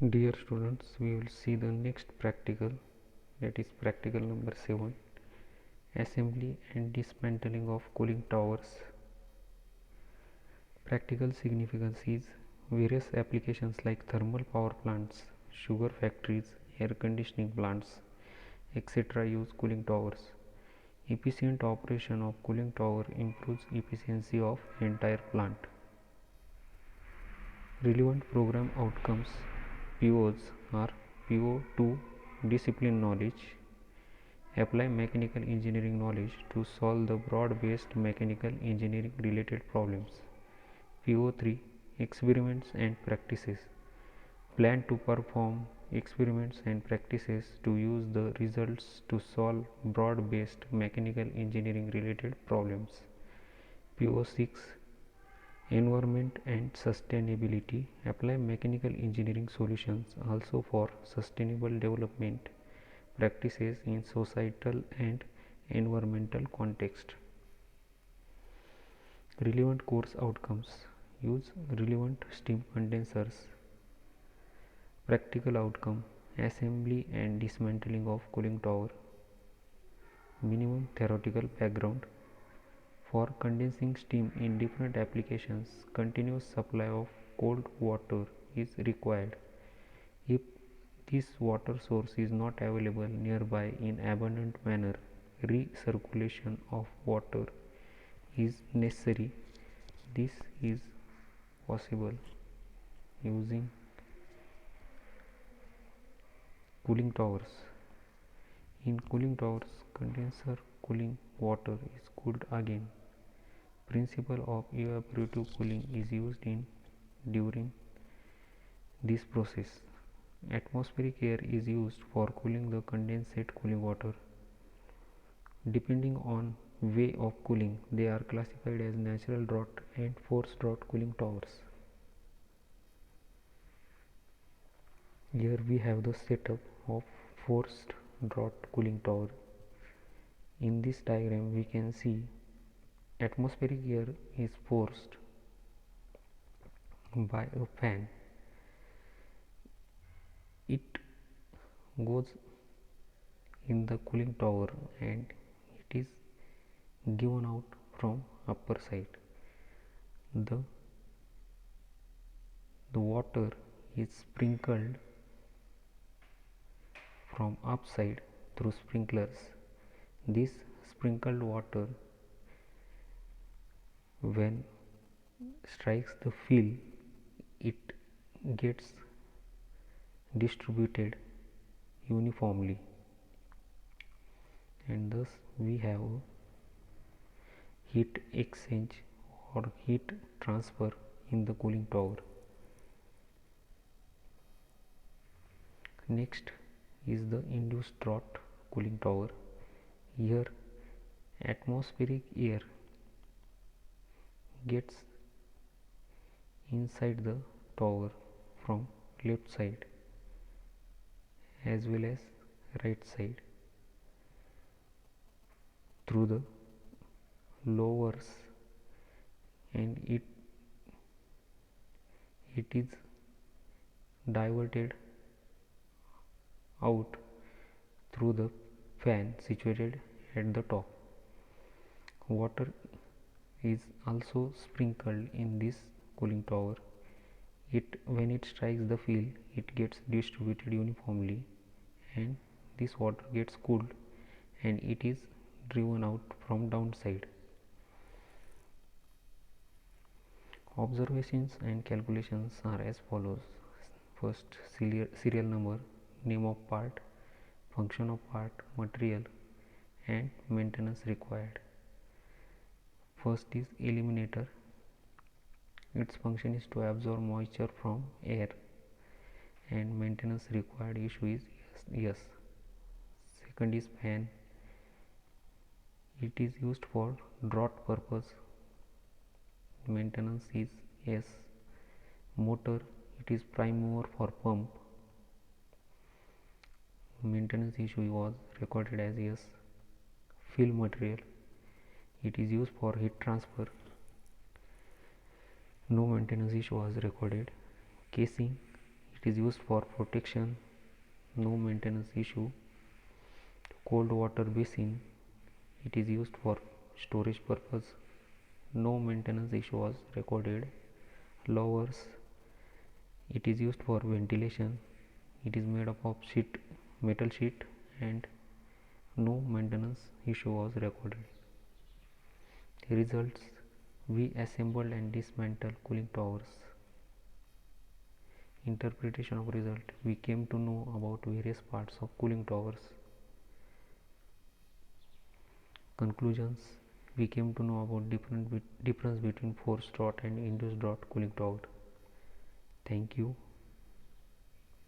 Dear students, we will see the next practical, that is practical number 7, assembly and dismantling of cooling towers. Practical significance is various applications like thermal power plants, sugar factories, air conditioning plants, etc. use cooling towers. Efficient operation of cooling tower improves efficiency of entire plant. Relevant program outcomes POs are PO2 discipline knowledge. Apply mechanical engineering knowledge to solve the broad-based mechanical engineering related problems. PO3 experiments and practices. Plan to perform experiments and practices to use the results to solve broad-based mechanical engineering related problems. PO6 environment and sustainability. Apply mechanical engineering solutions also for sustainable development practices in societal and environmental context. Relevant course outcomes. Use relevant steam condensers. Practical outcome. Assembly and dismantling of cooling tower. Minimum theoretical background. For condensing steam in different applications, continuous supply of cold water is required. If this water source is not available nearby in abundant manner, recirculation of water is necessary. This is possible using cooling towers. In cooling towers, condenser cooling water is cooled again. Principle of evaporative cooling is used during this process. Atmospheric air is used for cooling the condensate cooling water. Depending on way of cooling, they are classified as natural draught and forced draught cooling towers. Here we have the setup of forced draught cooling tower. In this diagram we can see atmospheric air is forced by a fan. It goes in the cooling tower and it is given out from upper side. The water is sprinkled from upside through sprinklers. This sprinkled water, when strikes the fill, it gets distributed uniformly, and thus we have heat exchange or heat transfer in the cooling tower. Next is the induced draught cooling tower. Here atmospheric air gets inside the tower from left side as well as right side through the lowers, and it is diverted out through the fan situated at the top. Water is also sprinkled in this cooling tower. When it strikes the fill, it gets distributed uniformly, and this water gets cooled and it is driven out from downside. Observations and calculations are as follows. First, serial number, name of part, function of part, material, and maintenance required. First is eliminator. Its function is to absorb moisture from air, and maintenance required issue is yes. Second is fan. It is used for draught purpose. Maintenance is yes. Motor, it is prime mover for pump. Maintenance issue was recorded as yes. Fill material, it is used for heat transfer. No maintenance issue was recorded. Casing, It is used for protection, no maintenance issue. Cold water basin, it is used for storage purpose, no maintenance issue was recorded. Lowers, it is used for ventilation, it is made up of metal sheet, and no maintenance issue was recorded. Results: we assembled and dismantled cooling towers. Interpretation of result: we came to know about various parts of cooling towers. Conclusions: we came to know about difference between forced draught and induced draught cooling tower. Thank you.